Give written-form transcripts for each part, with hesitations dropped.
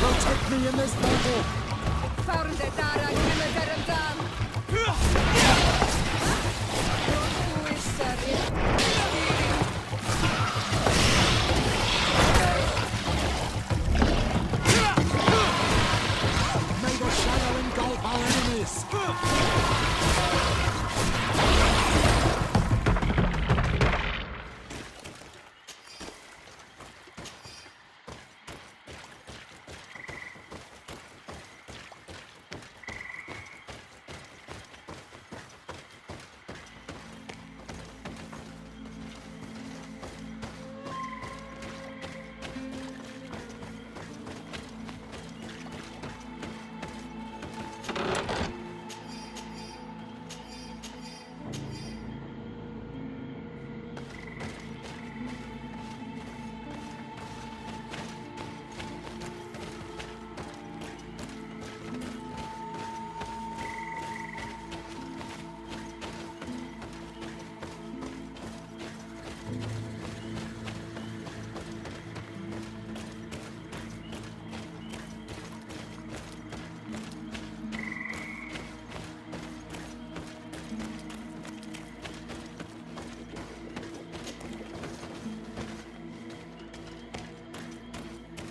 protect me in this battle! May the shadow engulf our enemies!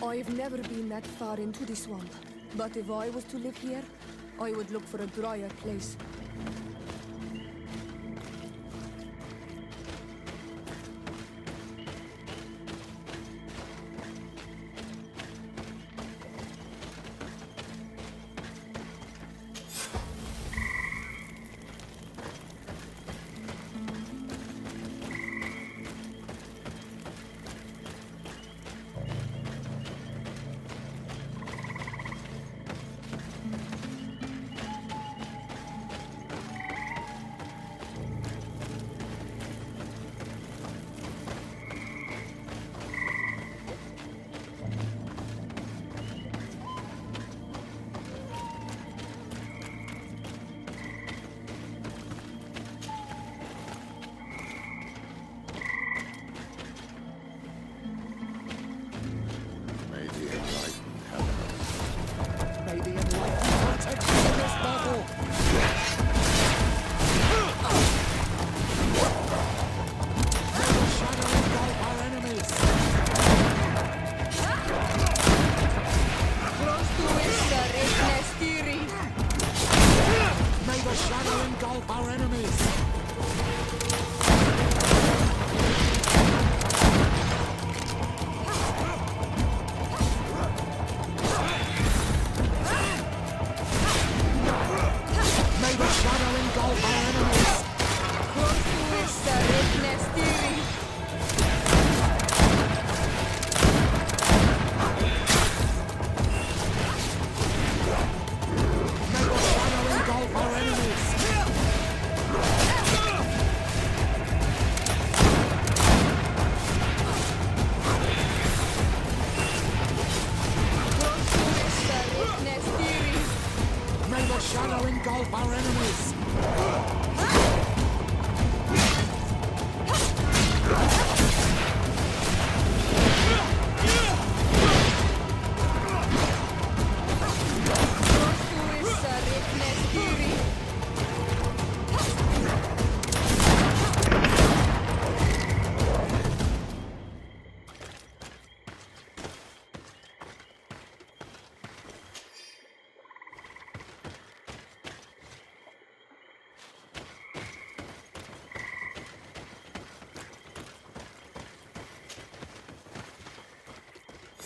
I've never been that far into the swamp, but if I was to live here, I would look for a drier place.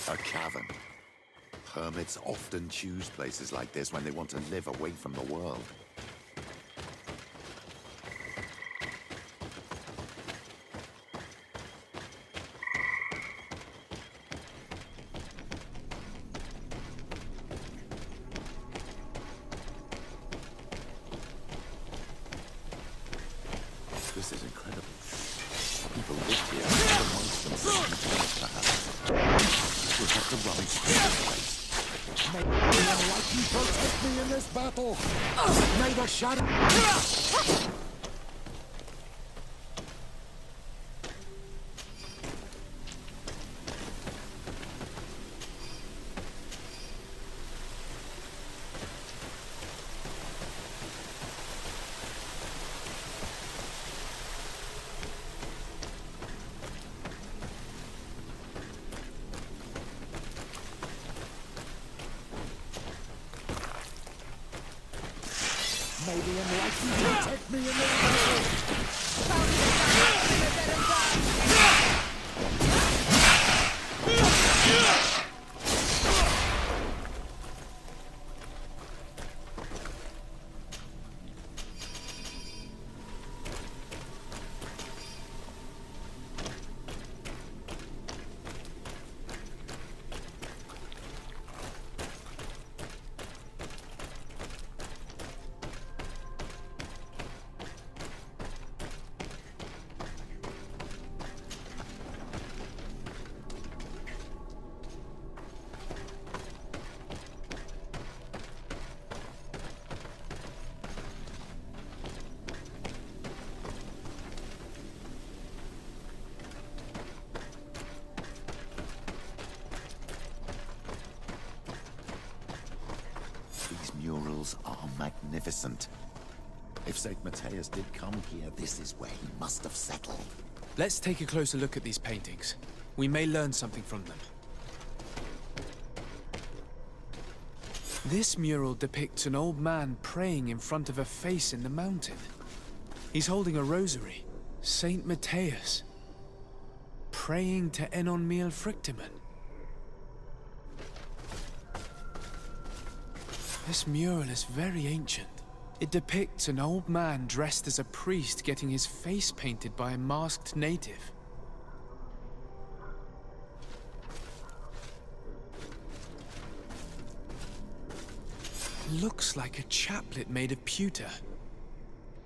A cavern. Hermits often choose places like this when they want to live away from the world. This is incredible. People live here amongst themselves, perhaps. We'll have to run through this place. May the enlightened protect me in this battle! May the shadow... symbols are magnificent. If Saint Matheus did come here, this is where he must have settled. Let's take a closer look at these paintings. We may learn something from them. This mural depicts an old man praying in front of a face in the mountain. He's holding a rosary. Saint Matheus. Praying to Enon Miel Frictimen. This mural is very ancient. It depicts an old man dressed as a priest getting his face painted by a masked native. Looks like a chaplet made of pewter.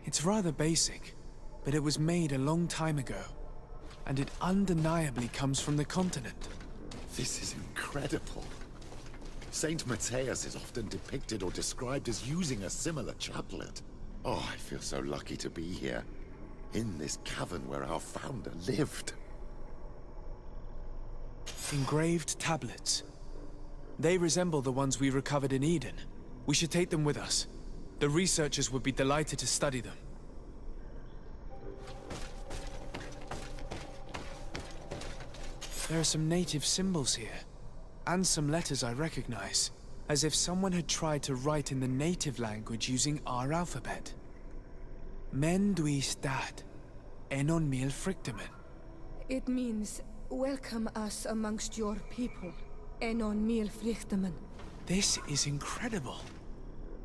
It's rather basic, but it was made a long time ago, and it undeniably comes from the continent. This is incredible. Saint Matheus is often depicted or described as using a similar chaplet. Oh, I feel so lucky to be here, in this cavern where our founder lived. Engraved tablets. They resemble the ones we recovered in Eden. We should take them with us. The researchers would be delighted to study them. There are some native symbols here, and some letters I recognize, as if someone had tried to write in the native language using our alphabet. Men duis dat, enon miel frictimen. It means, welcome us amongst your people. Enon miel frictimen. This is incredible.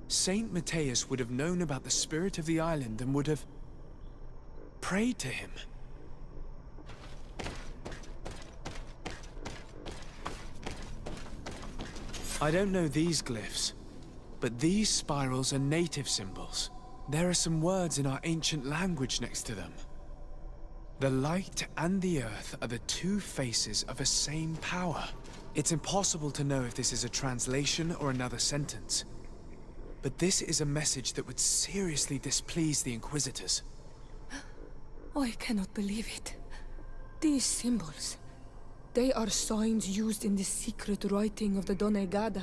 Saint Matheus would have known about the spirit of the island and would have prayed to him. I don't know these glyphs, but these spirals are native symbols. There are some words in our ancient language next to them. The light and the earth are the two faces of a same power. It's impossible to know if this is a translation or another sentence. But this is a message that would seriously displease the Inquisitors. I cannot believe it. These symbols, they are signs used in the secret writing of the Donegada.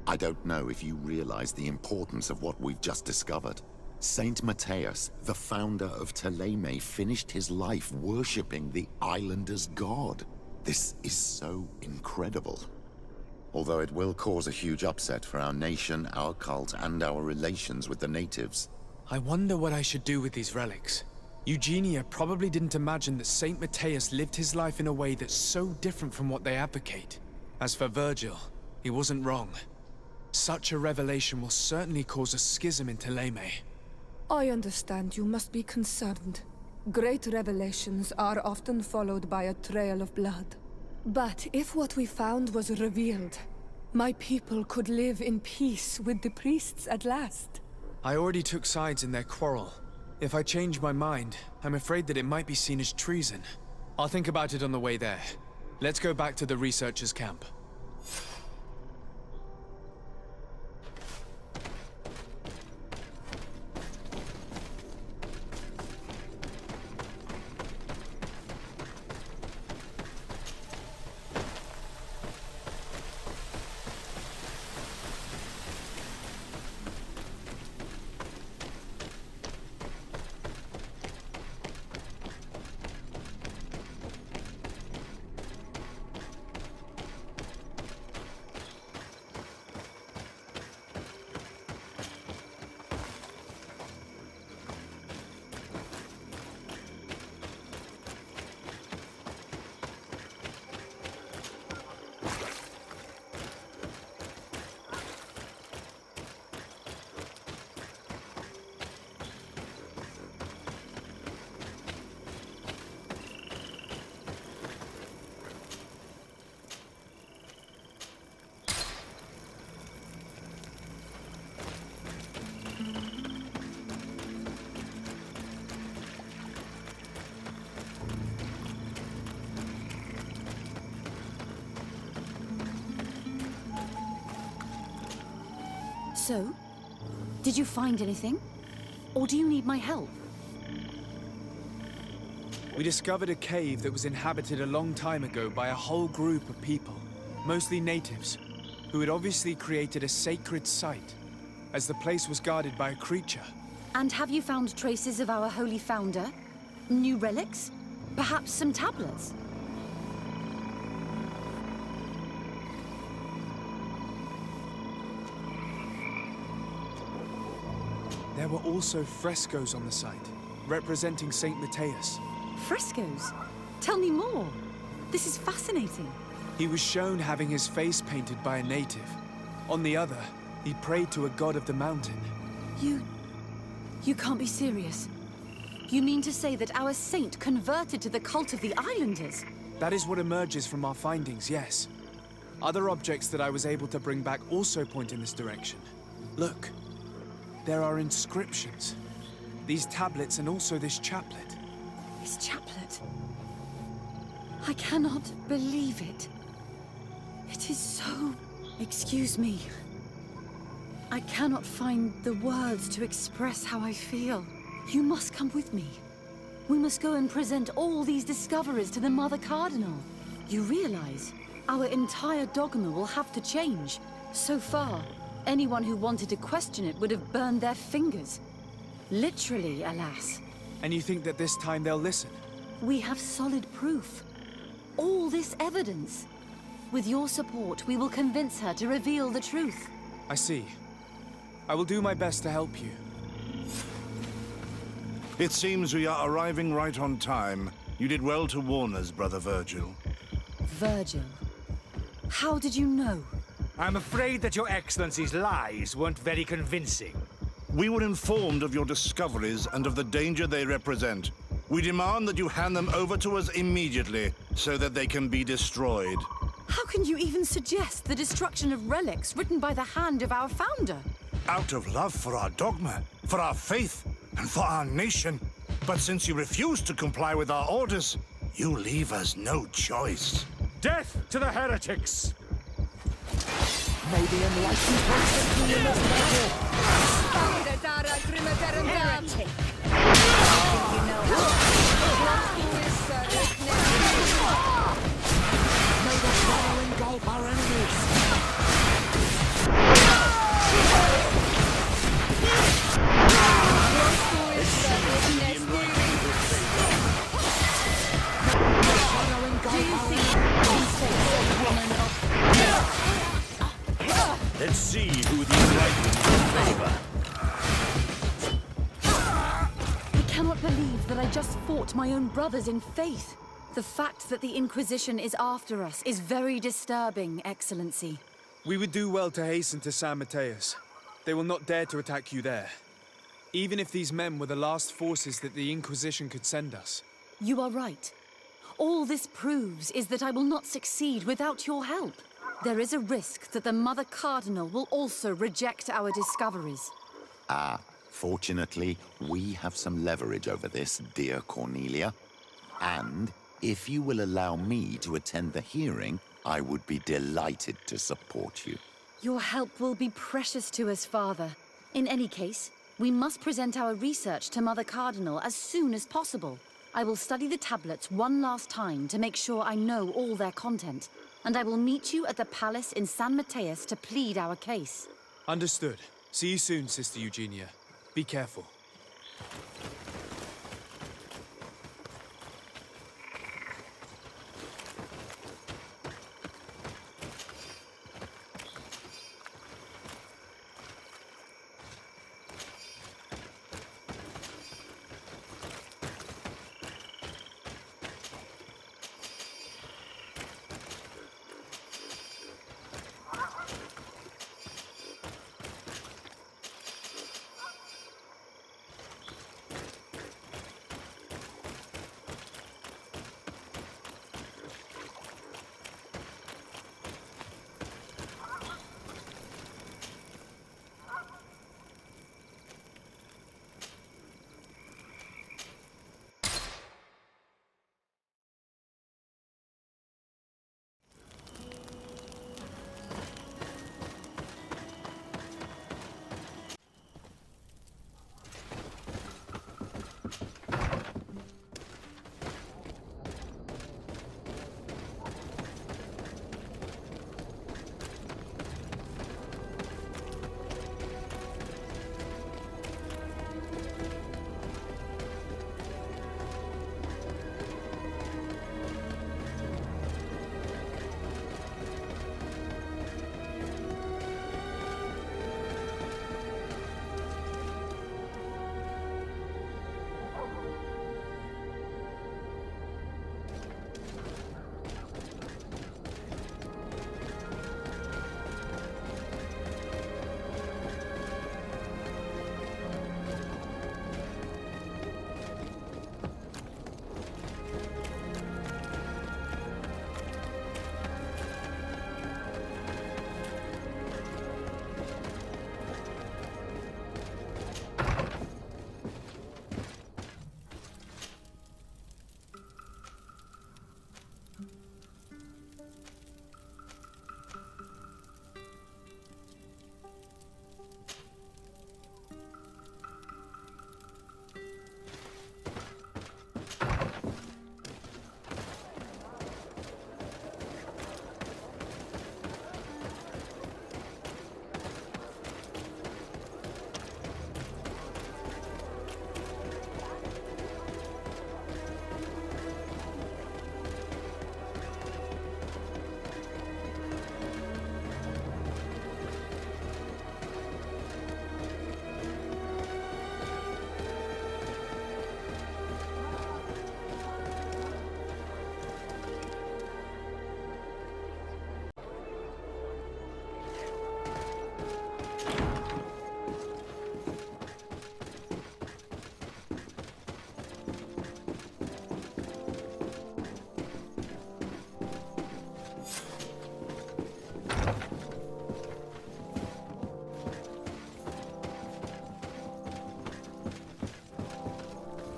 I don't know if you realize the importance of what we've just discovered. Saint Matheus, the founder of Theleme, finished his life worshipping the islanders' god. This is so incredible. Although it will cause a huge upset for our nation, our cult, and our relations with the natives. I wonder what I should do with these relics. Eugenia probably didn't imagine that Saint Matheus lived his life in a way that's so different from what they advocate. As for Virgil, he wasn't wrong. Such a revelation will certainly cause a schism in Theleme. I understand you must be concerned. Great revelations are often followed by a trail of blood. But if what we found was revealed, my people could live in peace with the priests at last. I already took sides in their quarrel. If I change my mind, I'm afraid that it might be seen as treason. I'll think about it on the way there. Let's go back to the researchers' camp. So, did you find anything? Or do you need my help? We discovered a cave that was inhabited a long time ago by a whole group of people, mostly natives. who had obviously created a sacred site, as the place was guarded by a creature. And have you found traces of our holy founder? New relics? Perhaps some tablets? There were also frescoes on the site, representing Saint Matheus. Frescoes? Tell me more. This is fascinating. He was shown having his face painted by a native. On the other, he prayed to a god of the mountain. You can't be serious. You mean to say that our saint converted to the cult of the islanders? That is what emerges from our findings, yes. Other objects that I was able to bring back also point in this direction. Look, there are inscriptions. These tablets and also this chaplet. This chaplet? I cannot believe it. It is so... Excuse me. I cannot find the words to express how I feel. You must come with me. We must go and present all these discoveries to the Mother Cardinal. You realize our entire dogma will have to change. So far, anyone who wanted to question it would have burned their fingers. Literally, alas. And you think that this time they'll listen? We have solid proof. All this evidence. With your support, we will convince her to reveal the truth. I see. I will do my best to help you. It seems we are arriving right on time. You did well to warn us, Brother Virgil. Virgil? How did you know? I'm afraid that Your Excellency's lies weren't very convincing. We were informed of your discoveries and of the danger they represent. We demand that you hand them over to us immediately, so that they can be destroyed. How can you even suggest the destruction of relics written by the hand of our founder? Out of love for our dogma, for our faith, and for our nation. But since you refuse to comply with our orders, you leave us no choice. Death to the heretics! May the enlightened protect me in this battle! Heretic! May the shadow engulf our enemies! Let's see who the enlightened will favor. I cannot believe that I just fought my own brothers in faith. The fact that the Inquisition is after us is very disturbing, Excellency. We would do well to hasten to Saint Matheus. They will not dare to attack you there. Even if these men were the last forces that the Inquisition could send us. You are right. All this proves is that I will not succeed without your help. There is a risk that the Mother Cardinal will also reject our discoveries. Fortunately, we have some leverage over this, dear Cornelia. And if you will allow me to attend the hearing, I would be delighted to support you. Your help will be precious to us, Father. In any case, we must present our research to Mother Cardinal as soon as possible. I will study the tablets one last time to make sure I know all their content. And I will meet you at the palace in Saint Matheus to plead our case. Understood. See you soon, Sister Eugenia. Be careful.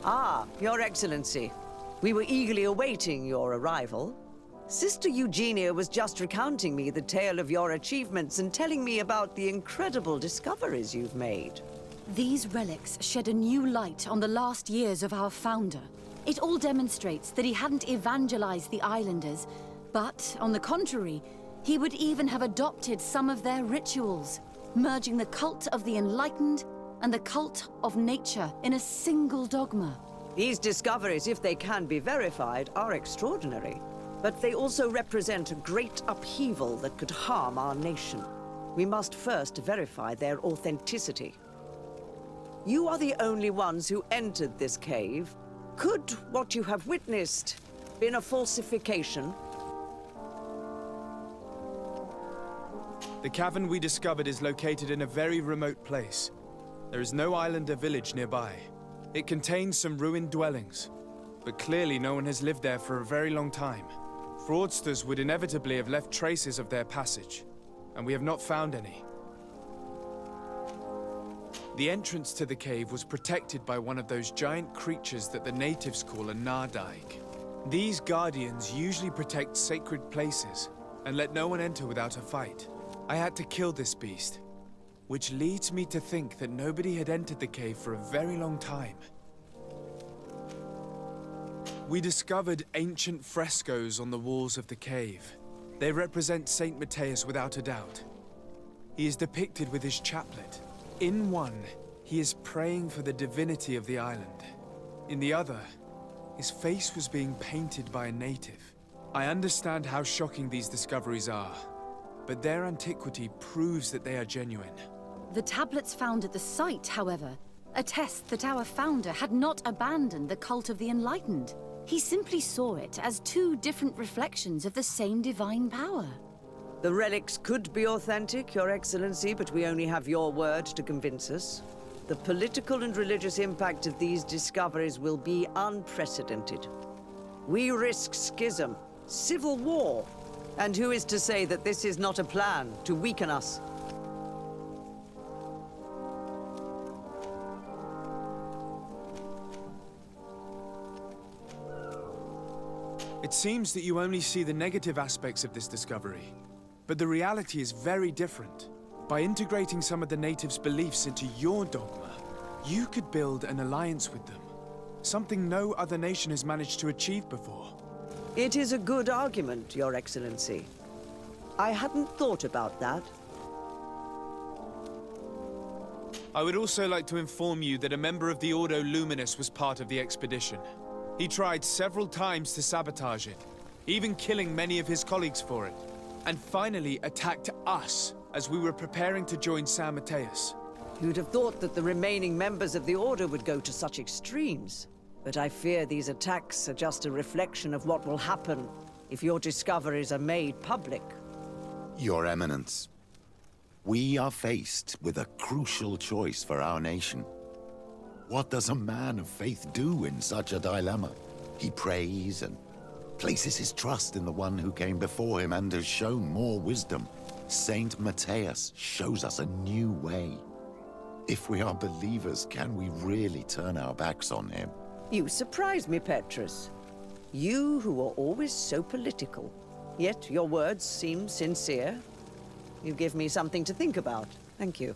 Ah, Your Excellency. We were eagerly awaiting your arrival. Sister Eugenia was just recounting me the tale of your achievements and telling me about the incredible discoveries you've made. These relics shed a new light on the last years of our founder. It all demonstrates that he hadn't evangelized the islanders, but, on the contrary, he would even have adopted some of their rituals, merging the cult of the enlightened and the cult of nature in a single dogma. These discoveries, if they can be verified, are extraordinary. But they also represent a great upheaval that could harm our nation. We must first verify their authenticity. You are the only ones who entered this cave. Could what you have witnessed been a falsification? The cavern we discovered is located in a very remote place. There is no island or village nearby. It contains some ruined dwellings, but clearly no one has lived there for a very long time. Fraudsters would inevitably have left traces of their passage, and we have not found any. The entrance to the cave was protected by one of those giant creatures that the natives call a Nardaig. These guardians usually protect sacred places and let no one enter without a fight. I had to kill this beast, which leads me to think that nobody had entered the cave for a very long time. We discovered ancient frescoes on the walls of the cave. They represent Saint Matheus without a doubt. He is depicted with his chaplet. In one, he is praying for the divinity of the island. In the other, his face was being painted by a native. I understand how shocking these discoveries are, but their antiquity proves that they are genuine. The tablets found at the site, however, attest that our founder had not abandoned the cult of the enlightened. He simply saw it as two different reflections of the same divine power. The relics could be authentic, Your Excellency, but we only have your word to convince us. The political and religious impact of these discoveries will be unprecedented. We risk schism, civil war, and who is to say that this is not a plan to weaken us? It seems that you only see the negative aspects of this discovery, but the reality is very different. By integrating some of the natives' beliefs into your dogma, you could build an alliance with them, something no other nation has managed to achieve before. It is a good argument, Your Excellency. I hadn't thought about that. I would also like to inform you that a member of the Ordo Luminous was part of the expedition. He tried several times to sabotage it, even killing many of his colleagues for it, and finally attacked us as we were preparing to join Saint Matheus. You'd have thought that the remaining members of the Order would go to such extremes. But I fear these attacks are just a reflection of what will happen if your discoveries are made public. Your Eminence, we are faced with a crucial choice for our nation. What does a man of faith do in such a dilemma? He prays and places his trust in the one who came before him and has shown more wisdom. Saint Matheus shows us a new way. If we are believers, can we really turn our backs on him? You surprise me, Petrus. You who are always so political. Yet your words seem sincere. You give me something to think about. Thank you.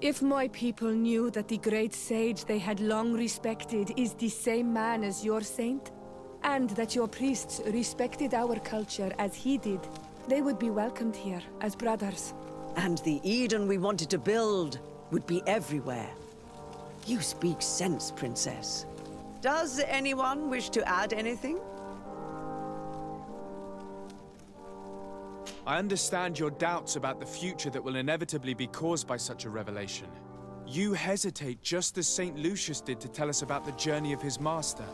If my people knew that the great sage they had long respected is the same man as your saint, and that your priests respected our culture as he did, they would be welcomed here as brothers. And the Eden we wanted to build would be everywhere. You speak sense, Princess. Does anyone wish to add anything? I understand your doubts about the future that will inevitably be caused by such a revelation. You hesitate just as St. Lucius did to tell us about the journey of his master.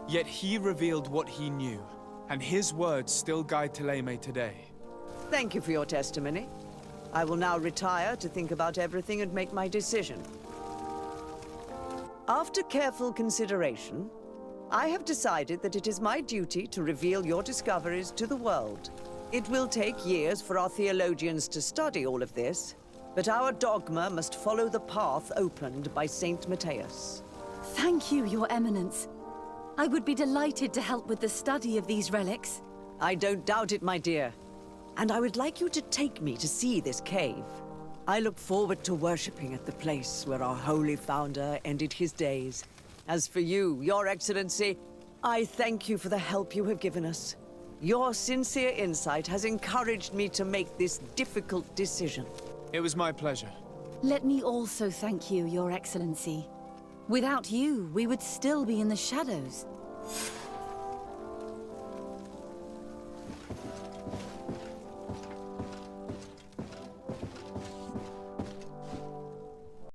Yet he revealed what he knew, and his words still guide Theleme today. Thank you for your testimony. I will now retire to think about everything and make my decision. After careful consideration, I have decided that it is my duty to reveal your discoveries to the world. It will take years for our theologians to study all of this, but our dogma must follow the path opened by Saint Matheus. Thank you, Your Eminence. I would be delighted to help with the study of these relics. I don't doubt it, my dear. And I would like you to take me to see this cave. I look forward to worshipping at the place where our holy founder ended his days. As for you, Your Excellency, I thank you for the help you have given us. Your sincere insight has encouraged me to make this difficult decision. It was my pleasure. Let me also thank you, Your Excellency. Without you, we would still be in the shadows.